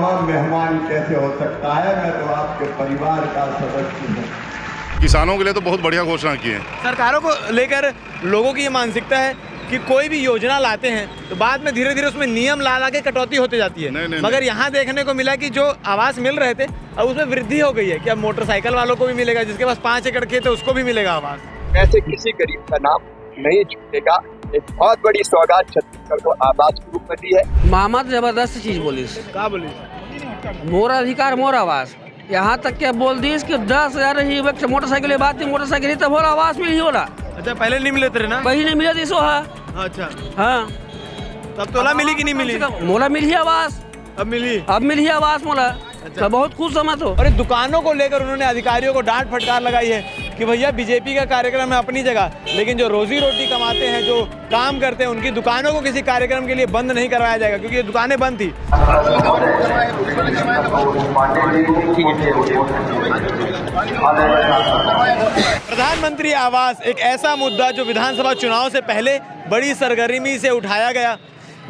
मामा मेहमान कैसे हो सकता है? मैं तो आपके परिवार का सदस्य हूँ। किसानों के लिए तो बहुत बढ़िया घोषणा की है। सरकारों को लेकर लोगों की ये मानसिकता है कि कोई भी योजना लाते हैं तो बाद में धीरे धीरे उसमें नियम ला के कटौती होती जाती है। नहीं, मगर यहाँ देखने को मिला कि जो आवास मिल रहे थे अब उसमें वृद्धि हो गई है कि अब मोटरसाइकिल वालों को भी मिलेगा, जिसके पास 5 एकड़ खेत है उसको भी मिलेगा आवास। ऐसे किसी गरीब का नाम नहीं छूटेगा। एक बहुत बड़ी सौगात छत्तीसगढ़ को आवास के रूप में दी है। मामा जबरदस्त चीज बोलिस, क्या बोली? मोर अधिकार मोर आवास। यहाँ तक क्या बोल दी कि 10,000 ही वक्त मोटरसाइकिल बात थी, मोटरसाइकिल तब होला आवास मिली होला। अच्छा, पहले नहीं मिले थे ना? वही नहीं मिला इसो है। अच्छा, हाँ, तब तोला मिली कि नहीं मिली? मोला मिली आवास, अब मिली। अब मिली आवास मोला। मैं बहुत खुश हूँ मैं तो। और दुकानों को लेकर उन्होंने अधिकारियों को डांट फटकार लगाई है कि भैया बीजेपी का कार्यक्रम है अपनी जगह, लेकिन जो रोजी रोटी कमाते हैं, जो काम करते हैं, उनकी दुकानों को किसी कार्यक्रम के लिए बंद नहीं करवाया जाएगा, क्योंकि ये दुकानें बंद थी। प्रधानमंत्री आवास एक ऐसा मुद्दा जो विधानसभा चुनाव से पहले बड़ी सरगर्मी से उठाया गया।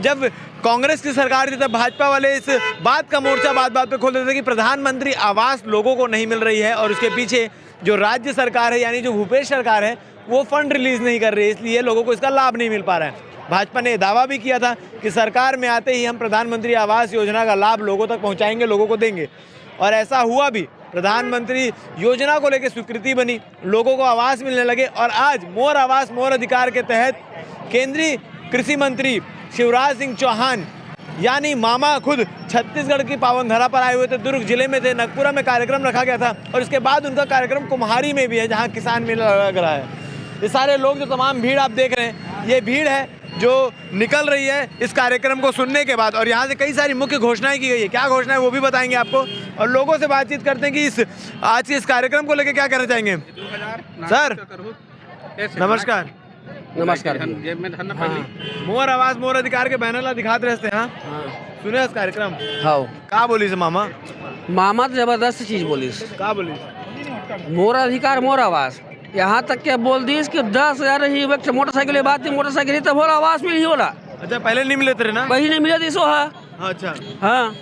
जब कांग्रेस की सरकार थी तब भाजपा वाले इस बात का मोर्चा बात बात पे खोल देते थे कि प्रधानमंत्री आवास लोगों को नहीं मिल रही है और उसके पीछे जो राज्य सरकार है यानी जो भूपेश सरकार है वो फंड रिलीज नहीं कर रही है, इसलिए लोगों को इसका लाभ नहीं मिल पा रहा है। भाजपा ने दावा भी किया था कि सरकार में आते ही हम प्रधानमंत्री आवास योजना का लाभ लोगों तक पहुँचाएंगे, लोगों को देंगे, और ऐसा हुआ भी। प्रधानमंत्री योजना को लेकर स्वीकृति बनी, लोगों को आवास मिलने लगे और आज मोर आवास मोर अधिकार के तहत केंद्रीय कृषि मंत्री शिवराज सिंह चौहान यानी मामा खुद छत्तीसगढ़ की पावन धरा पर आए हुए थे। दुर्ग जिले में थे, नगपुरा में कार्यक्रम रखा गया था और इसके बाद उनका कार्यक्रम कुम्हारी में भी है जहां किसान मेला लग रहा है। ये सारे लोग, जो तमाम भीड़ आप देख रहे हैं, ये भीड़ है जो निकल रही है इस कार्यक्रम को सुनने के बाद। और यहाँ से कई सारी मुख्य घोषणाएं की गई है। क्या घोषणा है वो भी बताएंगे आपको और लोगों से बातचीत करते हैं कि इस आज के इस कार्यक्रम को लेकर क्या कहना चाहेंगे। सर नमस्कार। नमस्कार। मोर आवास मोर अधिकार के बैनर ला दिखाते रहते हैं। सुने इस कार्यक्रम? हाँ, का बोली से मामा? मामा जबरदस्त चीज बोलिस, का बोली? मोर अधिकार मोर आवास। यहाँ तक क्या बोल दी कि 10,000 ही वक्त मोटरसाइकिल बात थी, मोटरसाइकिल तब होला आवास मिली होला। अच्छा, पहले नहीं मिले थे ना? वही नहीं मिला इसो है। अच्छा, हाँ,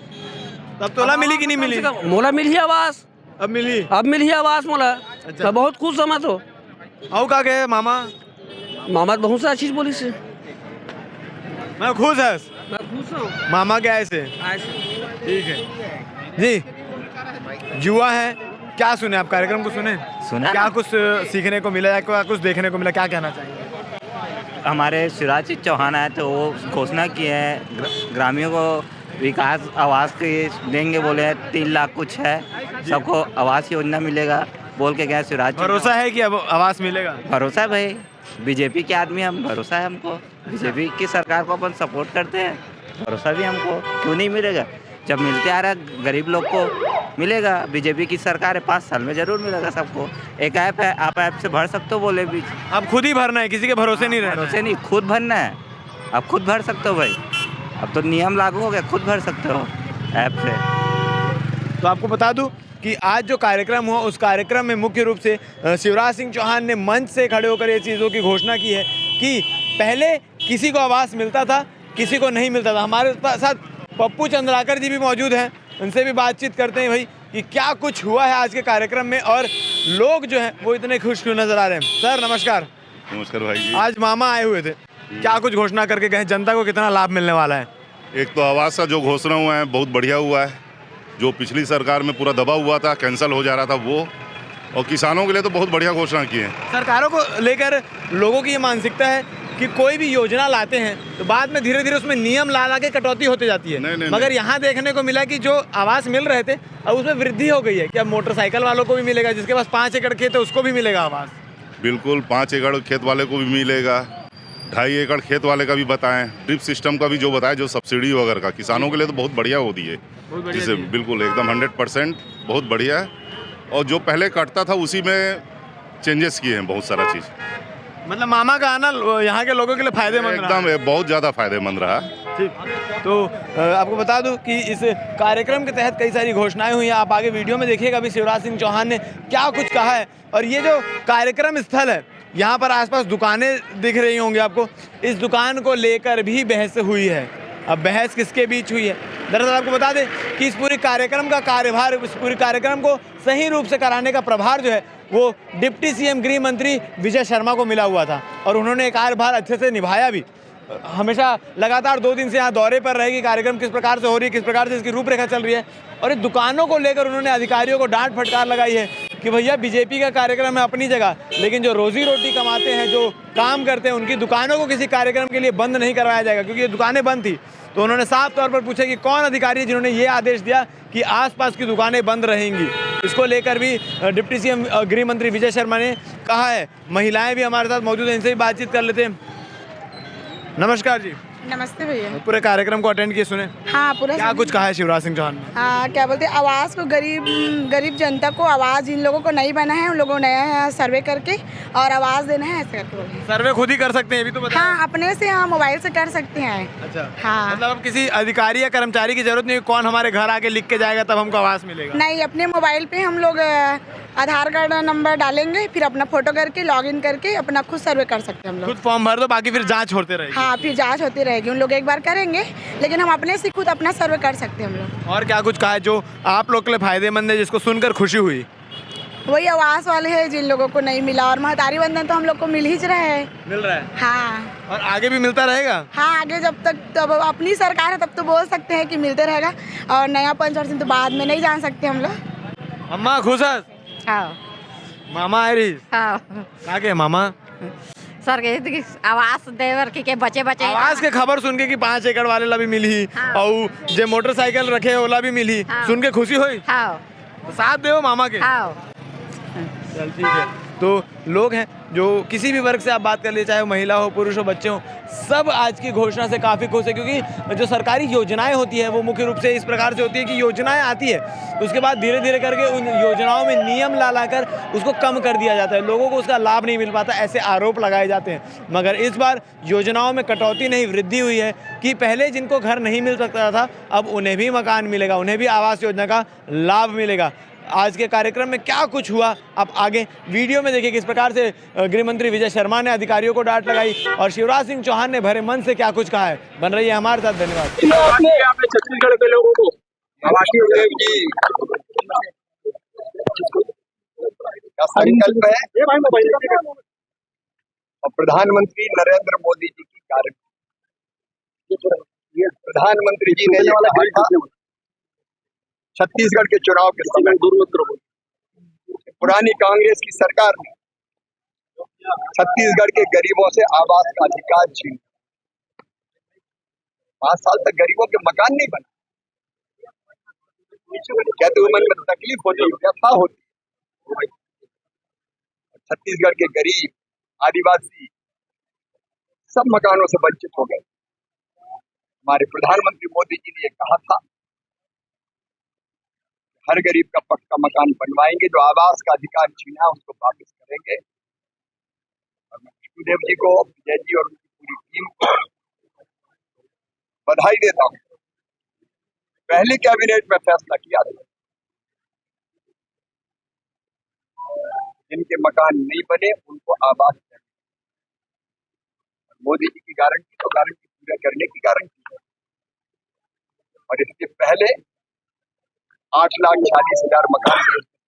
तब तोला मिली कि नहीं मिली? मोला मिली आवास, अब मिली। अब मिली आवास मोला। अच्छा। मैं बहुत खुश हूँ मैं तो। आओ का गए मामा? मामा बहुत सा चीज बोली से। मैं खुश है। मैं खुश हूँ। मामा क्या ऐसे? ठीक है जी। जुआ है, क्या सुने आप? कार्यक्रम को सुने? क्या कुछ सीखने को मिला या क्या कुछ देखने को मिला? क्या कहना चाहिए? हमारे शिवराज सिंह चौहान आए तो वो घोषणा किए हैं ग्रामीणों को विकास आवास के देंगे, बोले हैं 3 लाख कुछ है, सबको आवास योजना मिलेगा बोल के गए शिवराज। भरोसा है कि अब आवास मिलेगा? भरोसा है भाई, बीजेपी के आदमी हम, भरोसा है हमको। बीजेपी की सरकार को अपन सपोर्ट करते हैं, भरोसा भी हमको। क्यों नहीं मिलेगा? जब मिलते आ रहा है गरीब लोग को मिलेगा। बीजेपी की सरकार है, 5 साल में जरूर मिलेगा सबको। एक ऐप है, आप ऐप से भर सकते हो, बोले बीच अब खुद ही भरना है, किसी के भरोसे नहीं रहना। भरोसे नहीं, खुद भरना है। आप खुद भर सकते हो भाई, अब तो नियम लागू हो गया, खुद भर सकते हो ऐप से। तो आपको बता दूं कि आज जो कार्यक्रम हुआ उस कार्यक्रम में मुख्य रूप से शिवराज सिंह चौहान ने मंच से खड़े होकर ये चीज़ों की घोषणा की है कि पहले किसी को आवास मिलता था, किसी को नहीं मिलता था। हमारे साथ पप्पू चंद्राकर जी भी मौजूद हैं, उनसे भी बातचीत करते हैं भाई कि क्या कुछ हुआ है आज के कार्यक्रम में और लोग जो हैं वो इतने खुश क्यों नजर आ रहे हैं। सर नमस्कार। नमस्कार भाई जी। आज मामा आए हुए थे, क्या कुछ घोषणा करके गए? जनता को कितना लाभ मिलने वाला है? एक तो आवास का जो घोषणा हुआ है बहुत बढ़िया हुआ है। जो पिछली सरकार में पूरा दबा हुआ था, कैंसिल हो जा रहा था वो, और किसानों के लिए तो बहुत बढ़िया घोषणा की है। सरकारों को लेकर लोगों की ये मानसिकता है कि कोई भी योजना लाते हैं तो बाद में धीरे धीरे उसमें नियम ला के कटौती होती जाती है। नहीं, मगर यहाँ देखने को मिला कि जो आवास मिल रहे थे अब उसमें वृद्धि हो गई है कि अब मोटरसाइकिल वालों को भी मिलेगा, जिसके पास 5 एकड़ खेत है उसको भी मिलेगा आवास। बिल्कुल, 5 एकड़ खेत वाले को भी मिलेगा, 2.5 एकड़ खेत वाले का भी बताएं, ड्रिप सिस्टम का भी जो बताएं, जो सब्सिडी वगैरह का किसानों के लिए तो बहुत बढ़िया होती है। जिसे बिल्कुल एकदम 100% बहुत बढ़िया है। और जो पहले कटता था उसी में चेंजेस किए हैं बहुत सारा चीज़। मतलब मामा का आना यहाँ के लोगों के लिए फायदेमंद एकदम बहुत ज़्यादा फायदेमंद रहा। ठीक, तो आपको बता दूं कि इस कार्यक्रम के तहत कई सारी घोषणाएं हुई हैं। आप आगे वीडियो में देखिएगा अभी शिवराज सिंह चौहान ने क्या कुछ कहा है। और ये जो कार्यक्रम स्थल है, यहाँ पर आसपास दुकानें दिख रही होंगी आपको, इस दुकान को लेकर भी बहस हुई है अब बहस किसके बीच हुई है? दरअसल आपको बता दें कि इस पूरे कार्यक्रम का कार्यभार, इस पूरे कार्यक्रम को सही रूप से कराने का प्रभार जो है वो डिप्टी सीएम गृह मंत्री विजय शर्मा को मिला हुआ था और उन्होंने कार्यभार अच्छे से निभाया भी। हमेशा लगातार 2 दिन से यहाँ दौरे पर रहेगी, कार्यक्रम किस प्रकार से हो रही है, किस प्रकार से इसकी रूपरेखा चल रही है। और इस दुकानों को लेकर उन्होंने अधिकारियों को डांट फटकार लगाई है कि भैया बीजेपी का कार्यक्रम है अपनी जगह, लेकिन जो रोजी रोटी कमाते हैं, जो काम करते हैं, उनकी दुकानों को किसी कार्यक्रम के लिए बंद नहीं करवाया जाएगा, क्योंकि ये दुकानें बंद थी। तो उन्होंने साफ तौर पर पूछा कि कौन अधिकारी है जिन्होंने ये आदेश दिया कि आसपास की दुकानें बंद रहेंगी। इसको लेकर भी डिप्टी सीएम गृह मंत्री विजय शर्मा ने कहा है। महिलाएं भी हमारे साथ मौजूद हैं, इनसे भी बातचीत कर लेते हैं। नमस्कार जी। नमस्ते भैया। पूरे कार्यक्रम को अटेंड किए, सुने? हाँ, पूरा क्या कुछ कहा है शिवराज सिंह चौहान ने? हाँ, क्या बोलते हैं, आवाज़ को गरीब जनता को आवाज़ जिन लोगों को नहीं बना है उन लोगों को नया सर्वे करके और आवाज़ देना है, ऐसे करके बोले। सर्वे खुद ही कर सकते हैं, ये भी तो बताएं। हाँ, अपने से हाँ मोबाइल से कर सकते हैं। अच्छा, हाँ, मतलब अब किसी अधिकारी या कर्मचारी की जरूरत नहीं, कौन हमारे घर आके लिख के जाएगा तब हमको आवाज़ मिलेगा? नहीं, अपने मोबाइल पे हम लोग आधार कार्ड नंबर डालेंगे, फिर अपना फोटो करके लॉगिन करके अपना खुद सर्वे कर सकते हैं हम लोग। खुद फॉर्म भर दो, बाकी फिर जांच होते रहेगी। हाँ, फिर जांच होती रहेगी, उन लोग एक बार करेंगे, लेकिन हम अपने से खुद अपना सर्वे कर सकते हैं हम लोग। और क्या कुछ कहा है जो आप लोग के लिए फायदेमंद है, जिसको सुनकर खुशी हुई? वही आवास वाले हैं जिन लोगों को नहीं मिला, और महतारी बंधन तो हम लोग को मिल ही रहा है। मिल रहा है? हाँ, और आगे भी मिलता रहेगा? हाँ, आगे जब तक तब अपनी सरकार है तब तो बोल सकते हैं कि मिलते रहेगा, और नया पंचवर्षन तो बाद में नहीं जान सकते हम लोग। अम्मा खुश है? हाँ मामा आ रही? हाँ क्या के मामा? सर के आवास देवर के बचे आवास के खबर सुन के कि 5 एकड़ वाले ला भी मिली हाँ। और जे मोटरसाइकिल रखे ओला भी मिली, हाँ। सुन के खुशी हुई? हाँ तो साथ दे मामा के। हाँ। चल ठीक है। तो लोग हैं जो किसी भी वर्ग से आप बात कर लीजिए, चाहे वो महिला हो, पुरुष हो, बच्चे हो, सब आज की घोषणा से काफ़ी खुश है, क्योंकि जो सरकारी योजनाएं होती है वो मुख्य रूप से इस प्रकार से होती है कि योजनाएं आती है, उसके बाद धीरे धीरे करके उन योजनाओं में नियम ला कर उसको कम कर दिया जाता है, लोगों को उसका लाभ नहीं मिल पाता, ऐसे आरोप लगाए जाते हैं। मगर इस बार योजनाओं में कटौती नहीं, वृद्धि हुई है कि पहले जिनको घर नहीं मिल सकता था अब उन्हें भी मकान मिलेगा, उन्हें भी आवास योजना का लाभ मिलेगा। आज के कार्यक्रम में क्या कुछ हुआ आप आगे वीडियो में देखिए, किस प्रकार से गृह मंत्री विजय शर्मा ने अधिकारियों को डांट लगाई और शिवराज सिंह चौहान ने भरे मन से क्या कुछ कहा है। बन रही है हमारे साथ, धन्यवाद। छत्तीसगढ़ के लोगों को संकल्प है और प्रधानमंत्री नरेंद्र मोदी जी की गारंटी। प्रधानमंत्री जी ने कहा था छत्तीसगढ़ के चुनाव के समय पुरानी कांग्रेस की सरकार ने छत्तीसगढ़ के गरीबों से आवास का अधिकार छीन 5 साल तक गरीबों के मकान नहीं बने। कहते हुए मन में तकलीफ होती, व्यथा होती। छत्तीसगढ़ के गरीब, आदिवासी सब मकानों से वंचित हो गए। हमारे प्रधानमंत्री मोदी जी ने कहा था हर गरीब का पक्का मकान बनवाएंगे, जो आवास का अधिकार छीना उसको वापस करेंगे। और मैं विष्णुदेव जी को, विजय जी और उनकी पूरी टीम को बधाई देता हूँ। पहले कैबिनेट में फैसला किया था जिनके मकान नहीं बने उनको आवास चाहिए। मोदी जी की गारंटी तो गारंटी पूरा करने की गारंटी है। और इसके पहले 8,40,000 मकान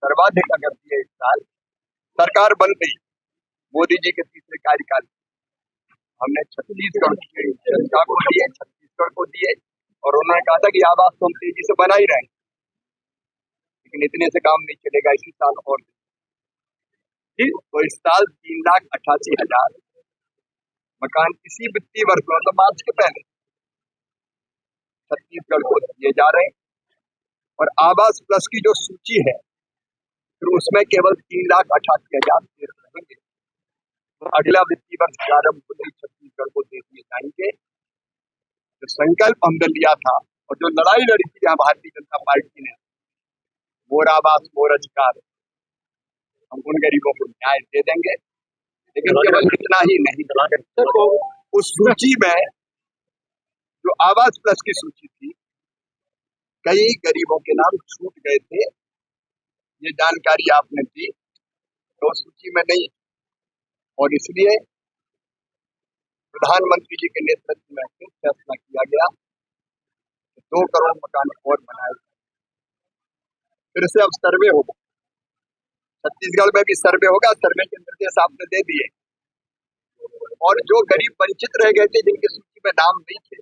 सर्वाधिक अगर दिए इस साल सरकार बन गई मोदी जी के तीसरे कार्यकाल हमने छत्तीसगढ़ को दिए, छत्तीसगढ़ को दिए और उन्होंने कहा था कि आवास तो हम तेजी से बना ही रहे, लेकिन इतने से काम नहीं चलेगा, इसी साल और तो इस साल 3,88,000 मकान इसी वित्तीय वर्ष में मतलब मार्च के पहले छत्तीसगढ़ को दिए जा रहे हैं। और आवास प्लस की जो सूची है फिर उसमें केवल 3,88,000 रहेंगे। तो अगला वित्तीय वर्ष प्रारंभ होते ही छत्तीसगढ़ को दे दिए जाएंगे। जो संकल्प हमने लिया था और जो लड़ाई लड़ी थी यहाँ भारतीय जनता पार्टी ने, मोर आवास मोर अधिकार, हम उन गरीबों को न्याय दे देंगे। लेकिन केवल इतना ही नहीं, तो उस सूची में जो आवास प्लस की सूची थी कई गरीबों के नाम छूट गए थे, ये जानकारी आपने दी, तो सूची में नहीं। और इसलिए प्रधानमंत्री जी के नेतृत्व में फैसला किया गया 2 करोड़ मकान और बनाए। फिर से अब सर्वे होगा, छत्तीसगढ़ में भी सर्वे होगा, सर्वे के निर्देश आपने दे दिए। और जो गरीब वंचित रह गए थे, जिनके सूची में नाम नहीं थे,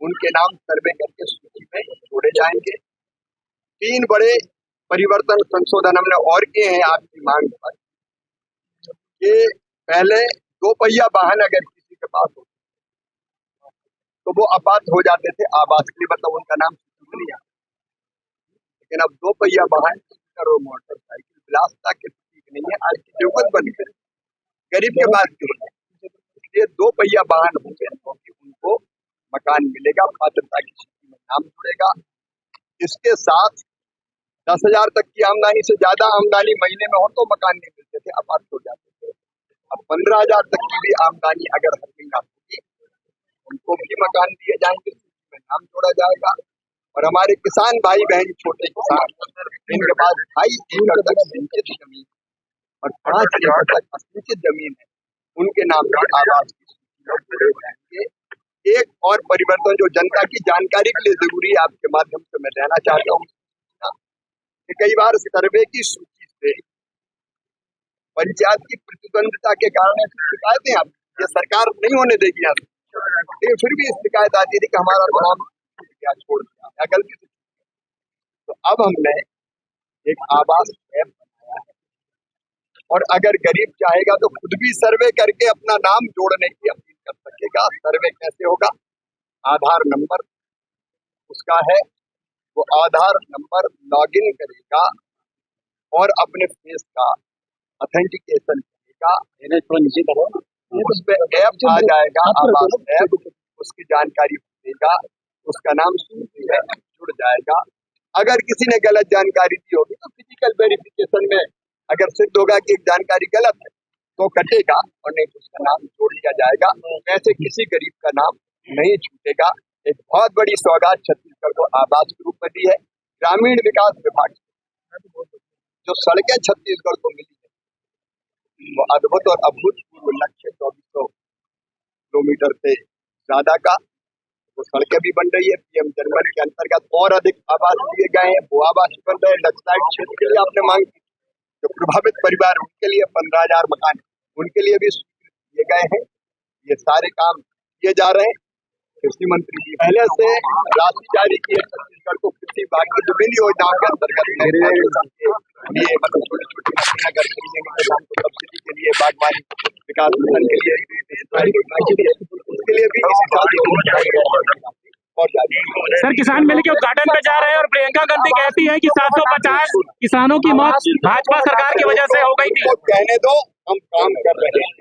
उनके नाम सर्वे करके सूची में जोड़े जाएंगे। 3 बड़े परिवर्तन संशोधन हमने और किए हैं आपकी मांग पर। कि पहले 2 पहिया वाहन अगर किसी के पास हो तो वो अपात्र हो जाते थे आवास के लिए, मतलब उनका नाम सूची में नहीं आता। लेकिन अब 2 पहिया वाहन और मोटरसाइकिल विलासिता के प्रतीक नहीं है, आज की जरूरत बन गई, गरीब के पास क्यों है, इसलिए 2 पहिया वाहन होंगे क्योंकि उनको मकान मिलेगा, पात्रता की सूची में नाम जुड़ेगा। इसके साथ 10,000 तक की आमदनी से ज्यादा आमदनी महीने में हो तो मकान नहीं मिलते थे, अपात्र हो जाते थे। अब 15,000 तक की भी आमदनी अगर हर महीना होगी, उनको भी मकान दिए जाएंगे, सूची में नाम जोड़ा जाएगा। और हमारे किसान भाई बहन, छोटे किसान, जिनके पास 2.5 एकड़ तक सिंचित जमीन और 5 एकड़ तक असिंचित जमीन है, उनके नाम पर आवास की सूची में जोड़े जाएंगे। एक और परिवर्तन जो जनता की जानकारी के लिए जरूरी है, आपके माध्यम से मैं देना चाहता हूँ कि कई बार सर्वे की सूची से पंचायत की प्रतिद्वंदिता के कारण शिकायतें आती, ये सरकार नहीं होने देगी यहाँ, लेकिन फिर भी शिकायत आती थी कि हमारा नाम छोड़ दिया या गलती से। तो अब हमने एक आवास ऐप बनाया है और अगर गरीब चाहेगा तो खुद भी सर्वे करके अपना नाम जोड़ने की अपील कर सकेगा। सर्वे कैसे होगा? आधार नंबर उसका है, वो आधार नंबर लॉगिन करेगा और अपने फेस का ऑथेंटिकेशन करेगा, उस पे ऐप आ जाएगा, आवास ऐप, उसकी जानकारी देगा, उसका नाम सूची में जुड़ जाएगा। अगर किसी ने गलत जानकारी दी होगी तो फिजिकल वेरिफिकेशन में अगर सिद्ध होगा कि जानकारी गलत है तो कटेगा, और नहीं तो उसका नाम जोड़ लिया जाएगा। ऐसे किसी गरीब का नाम नहीं छूटेगा। एक बहुत बड़ी सौगात छत्तीसगढ़ को आवास के रूप में दी है ग्रामीण विकास विभाग। जो सड़कें छत्तीसगढ़ को मिली है वो अद्भुत और अभूतपूर्व लक्ष्य 2400 किलोमीटर से ज्यादा का, वो सड़कें भी बन रही है। पीएम जनमन के अंतर्गत और अधिक आवास दिए गए हैं, वो आवास बन रहे हैं। नक्सलाइट क्षेत्र के लिए आपने मांग की, जो प्रभावित परिवार उनके लिए 15,000 मकान उनके लिए भी दिए गए हैं। ये सारे काम किए जा रहे हैं। कृषि मंत्री जी पहले से राशि जारी की है छत्तीसगढ़ को कृषि विभाग की विभिन्न योजनाओं के अंतर्गत लिए, मतलब छोटी छोटी मशीनें घर खरीदने के किसान को सब्सिडी के लिए, बागवानी विकास मिशन के लिए, उसके लिए भी इसी साल और सर किसान मेले के उद्घाटन पे जा रहे हैं और प्रियंका गांधी कहती है कि 750 किसानों की मौत भाजपा सरकार की वजह से हो गई थी। कहने दो, हम काम कर रहे हैं।